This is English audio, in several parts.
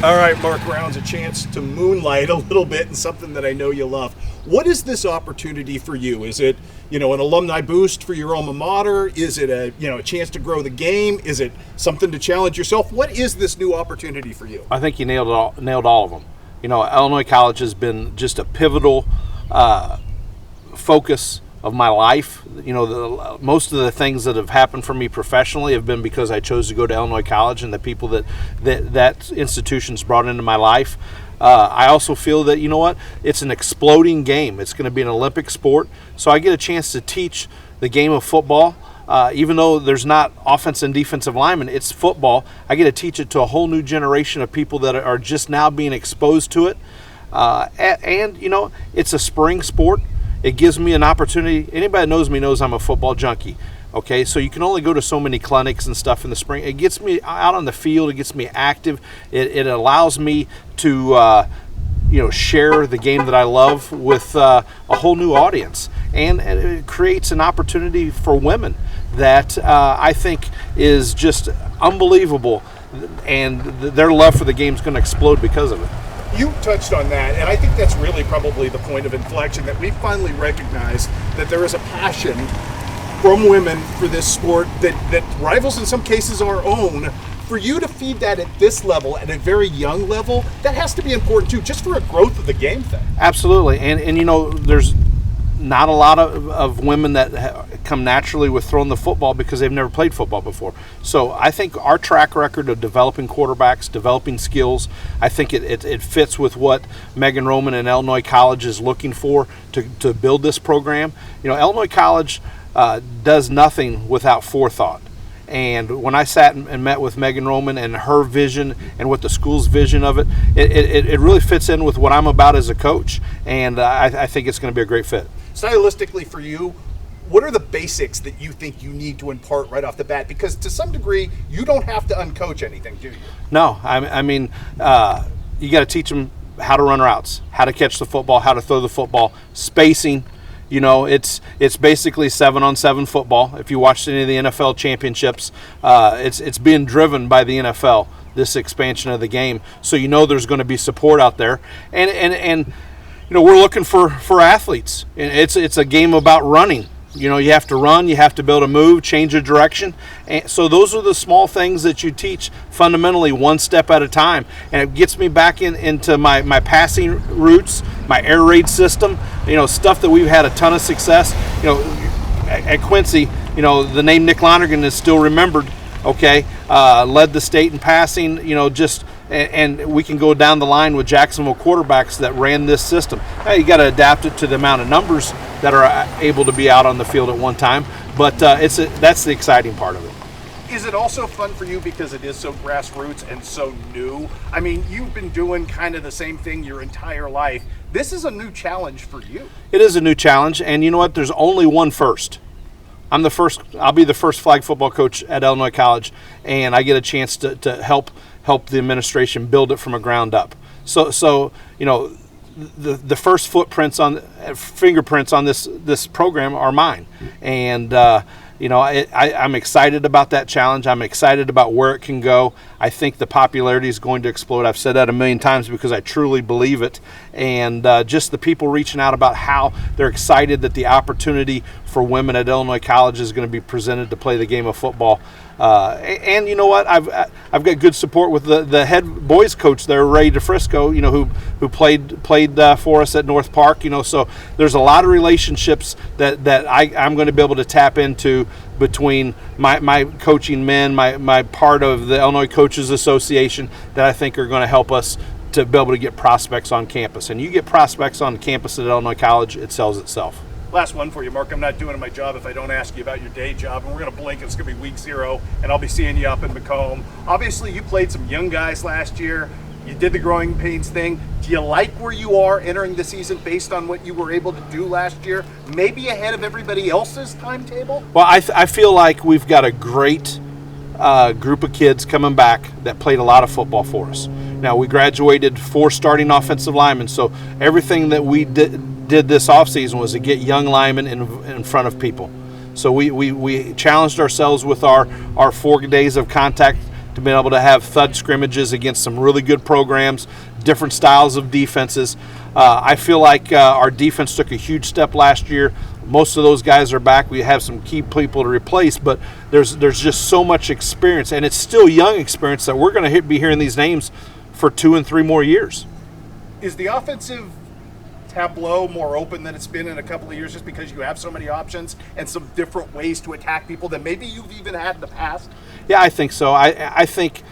All right, Mark Brown's a chance to moonlight a little bit in something that I know you love. What is this opportunity for you? Is it, an alumni boost for your alma mater? Is it a chance to grow the game? Is it something to challenge yourself? What is this new opportunity for you? I think you nailed all of them. Illinois College has been just a pivotal focus of my life. Most of the things that have happened for me professionally have been because I chose to go to Illinois College and the people that institution's brought into my life. I also feel that, it's an exploding game. It's going to be an Olympic sport. So I get a chance to teach the game of football. Even though there's not offense and defensive linemen, it's football. I get to teach it to a whole new generation of people that are just now being exposed to it. And it's a spring sport. It gives me an opportunity. Anybody that knows me knows I'm a football junkie. Okay, so you can only go to so many clinics and stuff in the spring. It gets me out on the field. It gets me active. It allows me to share the game that I love with a whole new audience. And it creates an opportunity for women that I think is just unbelievable. And their love for the game is going to explode because of it. You touched on that, and I think that's really probably the point of inflection, that we finally recognize that there is a passion from women for this sport that rivals in some cases our own. For you to feed that at this level, at a very young level, that has to be important too, just for a growth of the game thing. Absolutely, and there's not a lot of women that come naturally with throwing the football because they've never played football before. So I think our track record of developing quarterbacks, developing skills, I think it fits with what Megan Roman and Illinois College is looking for to build this program. Illinois College does nothing without forethought. And when I sat and met with Megan Roman and her vision and what the school's vision of it really fits in with what I'm about as a coach. And I think it's going to be a great fit. Stylistically for you, what are the basics that you think you need to impart right off the bat? Because to some degree, you don't have to uncoach anything, do you? No, I mean, you got to teach them how to run routes, how to catch the football, how to throw the football, spacing. It's basically 7-on-7 football. If you watched any of the NFL championships, it's being driven by the NFL, this expansion of the game. So there's going to be support out there, and we're looking for athletes. And it's a game about running. You have to run, you have to be able to move, change your direction. And so those are the small things that you teach fundamentally one step at a time. And it gets me back into my passing routes, my air raid system, stuff that we've had a ton of success. At Quincy, the name Nick Lonergan is still remembered, okay? Led the state in passing, and we can go down the line with Jacksonville quarterbacks that ran this system. Now, you got to adapt it to the amount of numbers that are able to be out on the field at one time, but that's the exciting part of it. Is it also fun for you because it is so grassroots and so new? I mean, you've been doing kind of the same thing your entire life. This is a new challenge for you. It is a new challenge, and you know what? There's only one first. I'll be the first flag football coach at Illinois College, and I get a chance to help the administration build it from a ground up. So the first fingerprints on this program are mine, and I'm excited about that challenge. I'm excited about where it can go. I think the popularity is going to explode. I've said that a million times because I truly believe it. And just the people reaching out about how they're excited that the opportunity for women at Illinois College is going to be presented to play the game of football. And you know what? I've got good support with the head boys coach there, Ray DeFrisco, who played for us at North Park. So there's a lot of relationships that I'm going to be able to tap into between my coaching men, my part of the Illinois Coaches Association, that I think are going to help us to be able to get prospects on campus. And you get prospects on campus at Illinois College, it sells itself. Last one for you, Mark. I'm not doing my job if I don't ask you about your day job, and we're going to blink. It's going to be week 0, and I'll be seeing you up in Macomb. Obviously, you played some young guys last year. You did the growing pains thing. Do you like where you are entering the season based on what you were able to do last year? Maybe ahead of everybody else's timetable? Well, I feel like we've got a great group of kids coming back that played a lot of football for us. Now, we graduated 4 starting offensive linemen, so everything that we did this offseason was to get young linemen in front of people. So we challenged ourselves with our 4 days of contact to be able to have thud scrimmages against some really good programs, different styles of defenses. I feel like our defense took a huge step last year. Most of those guys are back. We have some key people to replace, but there's just so much experience, and it's still young experience that we're going to be hearing these names for 2 and 3 more years. Is the offensive tableau more open than it's been in a couple of years just because you have so many options and some different ways to attack people than maybe you've even had in the past? Yeah, I think so. I think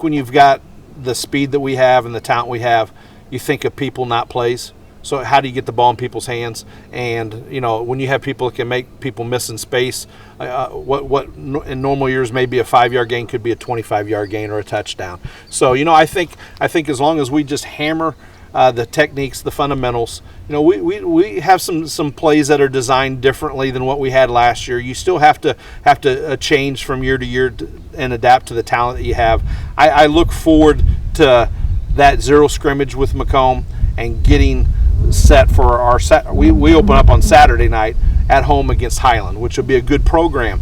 when you've got the speed that we have and the talent we have, you think of people, not plays. So how do you get the ball in people's hands? And, you know, when you have people that can make people miss in space, what in normal years may be a 5-yard gain could be a 25-yard gain or a touchdown. So, you know, I think as long as we just hammer the techniques, the fundamentals, you know, we have some plays that are designed differently than what we had last year. You still have to change from year to year and adapt to the talent that you have. I look forward to that zero scrimmage with Macomb and getting set for our we open up on Saturday night at home against Highland, which will be a good program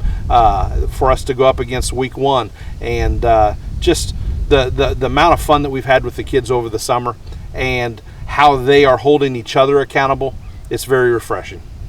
for us to go up against week 1, and just the amount of fun that we've had with the kids over the summer and how they are holding each other accountable, it's very refreshing.